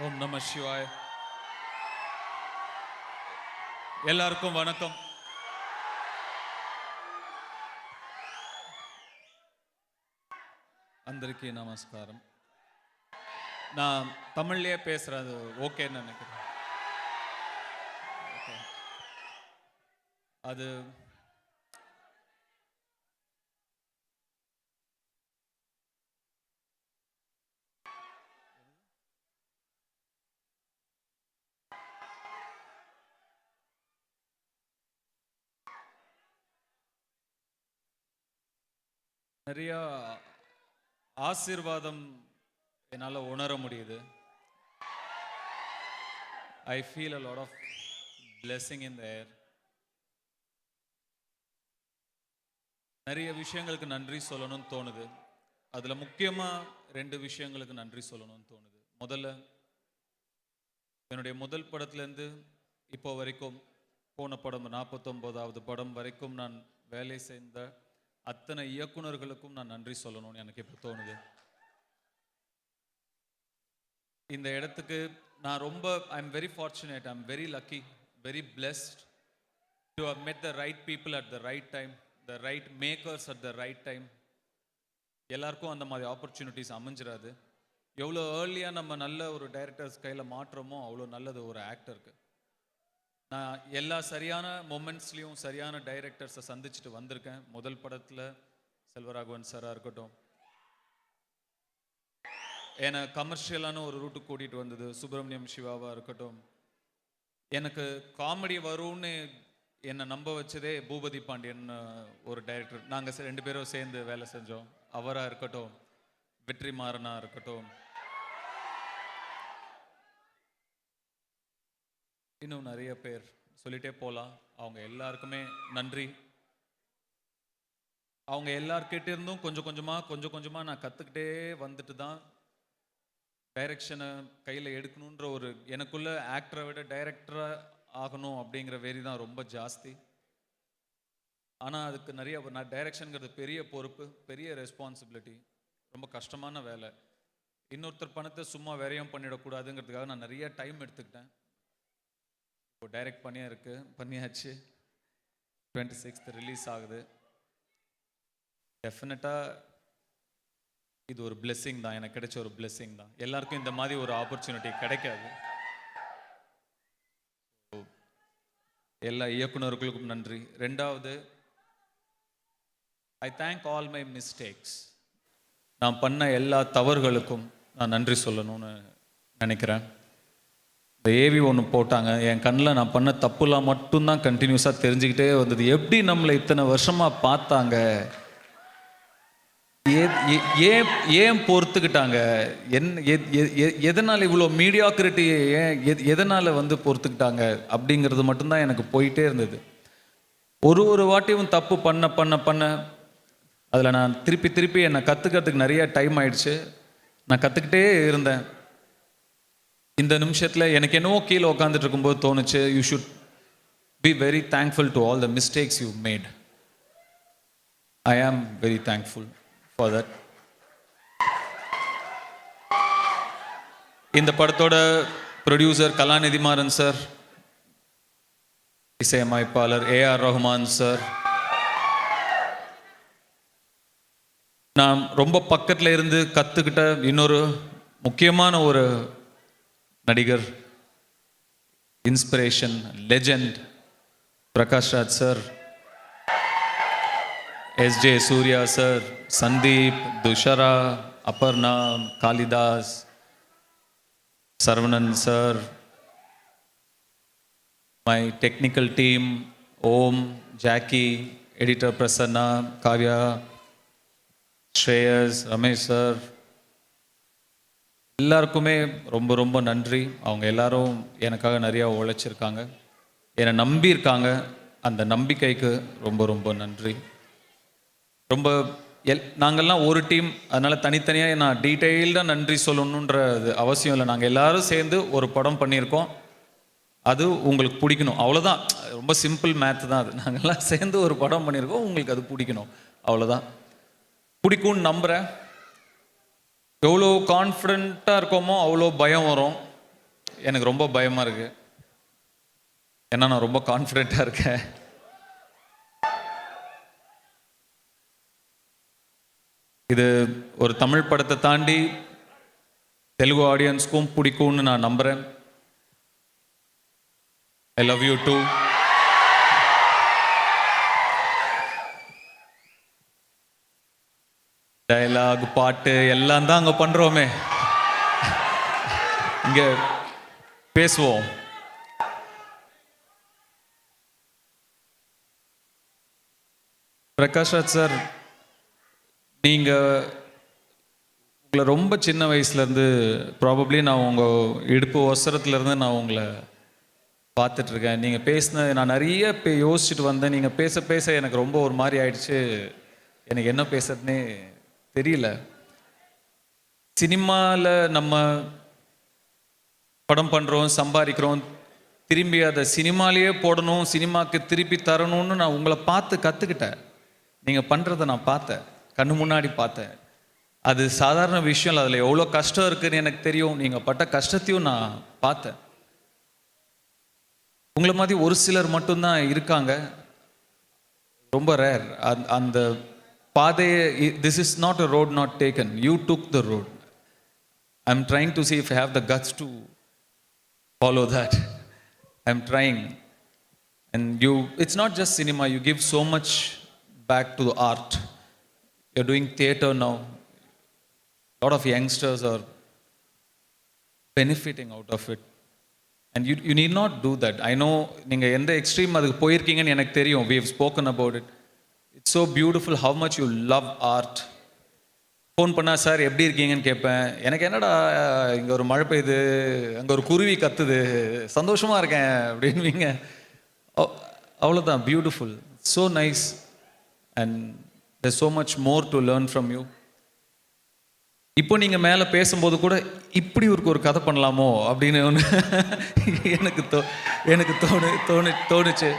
ஓம் நம சிவாய். எல்லாருக்கும் வணக்கம். అందరికీ நமஸ்காரம். நான் தமிழ்லயே பேசுறது ஓகேன்னு நினைக்கிறேன். அது நிறைய ஆசீர்வாதம் என்னால் உணர முடியுது. I feel a lot of blessing in the air. நிறைய விஷயங்களுக்கு நன்றி சொல்லணும்னு தோணுது. அதில் முக்கியமாக 2 விஷயங்களுக்கு நன்றி சொல்லணும்னு தோணுது. முதல்ல என்னுடைய முதல் படத்துலேருந்து இப்போ வரைக்கும் போன படம் 49வது படம் வரைக்கும் நான் வேலை செய்த அத்தனை இயக்குனர்களுக்கும் நான் நன்றி சொல்லணும்னு எனக்கு இப்போ தோணுது. இந்த இடத்துக்கு நான் ரொம்ப I am very fortunate, I am very lucky, very blessed to have met the right people at the right time, the right makers at the right time. எல்லாருக்கும் அந்த மாதிரி ஆப்பர்ச்சுனிட்டிஸ் அமைஞ்சிடாது. எவ்வளோ ஏர்லியாக நம்ம நல்ல ஒரு டைரக்டர்ஸ் கையில் மாற்றமோ அவ்வளோ நல்லது ஒரு ஆக்டருக்கு. நான் எல்லா சரியான மொமெண்ட்ஸ்லேயும் சரியான டைரக்டர்ஸை சந்திச்சுட்டு வந்திருக்கேன். முதல் படத்தில் செல்வராகவன் சாராக இருக்கட்டும், என்னை கமர்ஷியலான ஒரு ரூட்டுக்கு கூட்டிகிட்டு வந்தது சுப்பிரமணியம் சிவாவாக இருக்கட்டும், எனக்கு காமெடி வரும்னு என்னை நம்ப வச்சதே பூபதி பாண்டியன் ஒரு டைரக்டர். நாங்கள் 2 பேரும் சேர்ந்து வேலை செஞ்சோம். அவராக இருக்கட்டும், வெற்றிமாறனாக இருக்கட்டும், இன்னும் நிறைய பேர் சொல்லிட்டே போகலாம். அவங்க எல்லாருக்குமே நன்றி. அவங்க எல்லார்கிட்ட இருந்தும் கொஞ்சம் கொஞ்சமாக நான் கற்றுக்கிட்டே வந்துட்டு தான் டைரக்ஷனை கையில் எடுக்கணுன்ற ஒரு எனக்குள்ள ஆக்டரை விட டைரக்டராக ஆகணும் அப்படிங்கிற வெறி தான் ரொம்ப ஜாஸ்தி. ஆனால் அதுக்கு நிறைய நான் டைரக்ஷனுங்கிறது பெரிய பொறுப்பு, பெரிய ரெஸ்பான்சிபிலிட்டி, ரொம்ப கஷ்டமான வேலை. இன்னொருத்தர் பணத்தை சும்மா விரயம் பண்ணிடக்கூடாதுங்கிறதுக்காக நான் நிறைய டைம் எடுத்துக்கிட்டேன். இப்போ டைரக்ட் பண்ணியாச்சு. 26th ரிலீஸ் ஆகுது. டெஃபினட்டாக இது ஒரு பிளெஸ்ஸிங் தான், எனக்கு கிடைச்ச ஒரு பிளெஸ்ஸிங் தான். எல்லாருக்கும் இந்த மாதிரி ஒரு ஆப்பர்ச்சுனிட்டி கிடைக்காது. எல்லா இயக்குனர்களுக்கும் நன்றி. 2வது, I thank all my mistakes. நான் பண்ண எல்லா தவறுகளுக்கும் நான் நன்றி சொல்லணும்னு நினைக்கிறேன். இந்த ஏவி ஒன்று போட்டாங்க, என் கண்ணில் நான் பண்ண தப்புலாம் மட்டும்தான் கண்டினியூஸாக தெரிஞ்சுக்கிட்டே வந்தது. எப்படி நம்மளை இத்தனை வருஷமாக பார்த்தாங்க, ஏன் பொறுத்துக்கிட்டாங்க, எதனால் இவ்வளோ மீடியாக்ரிட்டி, எதனால் பொறுத்துக்கிட்டாங்க அப்படிங்கிறது மட்டும்தான் எனக்கு போயிட்டே இருந்தது. ஒரு வாட்டியும் தப்பு பண்ண அதில் நான் திருப்பி என்னை கற்றுக்கிறதுக்கு நிறைய டைம் ஆயிடுச்சு. நான் கற்றுக்கிட்டே இருந்தேன். இந்த நிமிஷத்தில் எனக்கு என்னவோ கீழே உட்காந்துட்டு இருக்கும்போது தோணுச்சு, you should be very thankful to all the mistakes you made. I am very thankful for that. இந்த படத்தோட ப்ரொடியூசர் கலாநிதி மாறன் சார், இசையமைப்பாளர் ஏஆர் ரஹ்மான் சார், நான் ரொம்ப பக்கத்தில் இருந்து கற்றுக்கிட்ட இன்னொரு முக்கியமான ஒரு நடிகர், inspiration, legend Prakash Raj sir, SJ Suryah sir, Sandeep, Dushara, Aparna, Kalidas, Saravanan sir, my technical team, Om, Jacki, editor Prasanna, Kavya, Shreyas, Ramesh sir, எல்லாருக்குமே ரொம்ப நன்றி. அவங்க எல்லாரும் எனக்காக நிறையா உழைச்சிருக்காங்க, என்னை நம்பியிருக்காங்க. அந்த நம்பிக்கைக்கு ரொம்ப நன்றி. நாங்கள்லாம் ஒரு டீம், அதனால் தனித்தனியாக நான் டீட்டெயில்டாக நன்றி சொல்லணுன்றது அவசியம் இல்லை. நாங்கள் எல்லாரும் சேர்ந்து ஒரு படம் பண்ணியிருக்கோம், அது உங்களுக்கு பிடிக்கணும், அவ்வளோதான். ரொம்ப சிம்பிள் மேத் தான் அது. நாங்கள்லாம் சேர்ந்து ஒரு படம் பண்ணியிருக்கோம், உங்களுக்கு அது பிடிக்கணும், அவ்வளோதான். பிடிக்கும்னு நம்புகிறேன். எவ்வளோ கான்ஃபிடென்ட்டாக இருக்கோமோ அவ்வளோ பயம் வரும். எனக்கு ரொம்ப பயமாக இருக்கு. ஏன்னா நான் ரொம்ப கான்ஃபிடென்ட்டாக இருக்கேன். இது ஒரு தமிழ் படத்தை தாண்டி தெலுங்கு ஆடியன்ஸ்க்கும் பிடிக்கும்னு நான் நம்புகிறேன். I love you too. Dialogue, பாட்டு எல்லாம் தான் அங்கே பண்ணுறோமே, இங்கே பேசுவோம். பிரகாஷ் ராஜ் சார், நீங்கள் உங்களை ரொம்ப சின்ன வயசுலேருந்து ப்ராபப்ளி நான் உங்கள் இடுப்பு ஒசரத்துலேருந்து நான் உங்களை பார்த்துட்ருக்கேன். நீங்கள் பேசின நான் நிறைய யோசிச்சுட்டு வந்தேன். நீங்கள் பேச பேச எனக்கு ரொம்ப ஒரு மாதிரி ஆயிடுச்சு. எனக்கு என்ன பேசுறதுனே தெரியல. சினிமாவில் நம்ம படம் பண்ணுறோம், சம்பாதிக்கிறோம், திரும்பி அதை சினிமாலேயே போடணும், சினிமாவுக்கு திருப்பி தரணும்னு நான் உங்களை பார்த்து கற்றுக்கிட்டேன். நீங்கள் பண்ணுறதை நான் பார்த்தேன், கண்ணு முன்னாடி பார்த்தேன். அது சாதாரண விஷயம் இல்லை, அதில் எவ்வளோ கஷ்டம் இருக்குதுன்னு எனக்கு தெரியும். நீங்கள் பட்ட கஷ்டத்தையும் நான் பார்த்தேன். உங்களை மாதிரி ஒரு சிலர் மட்டும்தான் இருக்காங்க, ரொம்ப ரேர். அந்த பாதையை, this is not a road not taken, you took the road. I am trying to see if I have the guts to follow that. I am trying. And you, it's not just cinema, you give so much back to the art. You're doing theater now. A lot of youngsters are benefiting out of it. And you need not do that. I know நீங்க எந்த extreme அதுக்கு போயிருக்கீங்கன்னு எனக்கு தெரியும். We have spoken about it. It's so beautiful how much you love art. Phone பண்ணா sir எப்படி இருக்கீங்கன்னு கேட்பேன். எனக்கு என்னடா இங்கே ஒரு மழை பெய்யுது, அங்கே ஒரு குருவி கத்துது, சந்தோஷமாக இருக்கேன் அப்படின்வீங்க. அவ்வளோதான். Beautiful, so nice. And there's so much more to learn from you. இப்போ நீங்கள் மேலே பேசும்போது கூட இப்படி ஒரு கதை பண்ணலாமோ அப்படின்னு ஒன்று எனக்கு தோணுச்சு.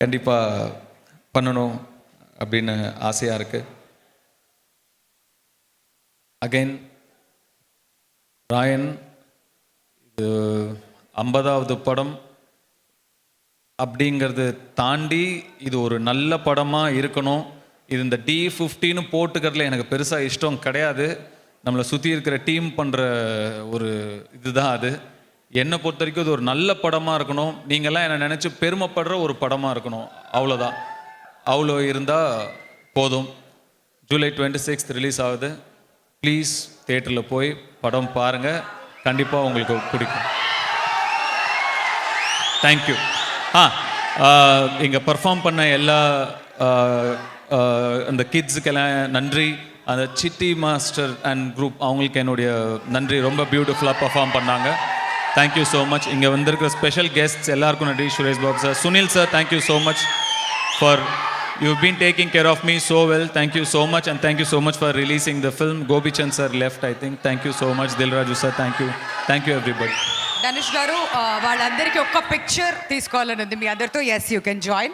கண்டிப்பாக பண்ணணும் அப்படின்னு ஆசையாக இருக்குது. அகைன் ராயன், இது 50வது படம் அப்படிங்கிறது தாண்டி இது ஒரு நல்ல படமாக இருக்கணும். இது இந்த D15 போட்டுக்கிறதுல எனக்கு பெருசாக இஷ்டம் கிடையாது. நம்மளை சுற்றி இருக்கிற டீம் பண்ணுற ஒரு இதுதான் அது. என்னை பொறுத்த வரைக்கும் இது ஒரு நல்ல படமாக இருக்கணும். நீங்கள்லாம் என்னை நினச்சி பெருமைப்படுற ஒரு படமாக இருக்கணும், அவ்வளோதான். அவ்வளோ இருந்தால் போதும். ஜூலை 26 ரிலீஸ் ஆகுது. ப்ளீஸ் தியேட்டரில் போய் படம் பாருங்கள், கண்டிப்பாக உங்களுக்கு பிடிக்கும். தேங்க்யூ. இங்கே பர்ஃபார்ம் பண்ண எல்லா அந்த கிட்ஸுக்கெல்லாம் நன்றி. அந்த சிட்டி மாஸ்டர் அண்ட் குரூப் அவங்களுக்கு என்னுடைய நன்றி. ரொம்ப பியூட்டிஃபுல்லாக பர்ஃபார்ம் பண்ணாங்க. Thank you so much. இங்கே வந்திருக்கிற ஸ்பெஷல் கெஸ்ட்ஸ் எல்லாருக்கும் நன்றி. Suresh Babu sir, Sunil sir, thank you so much for you've been taking care of me so well. Thank you so much, and thank you so much for releasing the film. Gopi Chand sir left, I think. Thank you so much. Dilraju sir, thank you everybody. Danish garu, వాళ్ళందరికీ ఒక్క picture తీసుకోవాలని ఉంది మీ అందరితో. yes, you can join.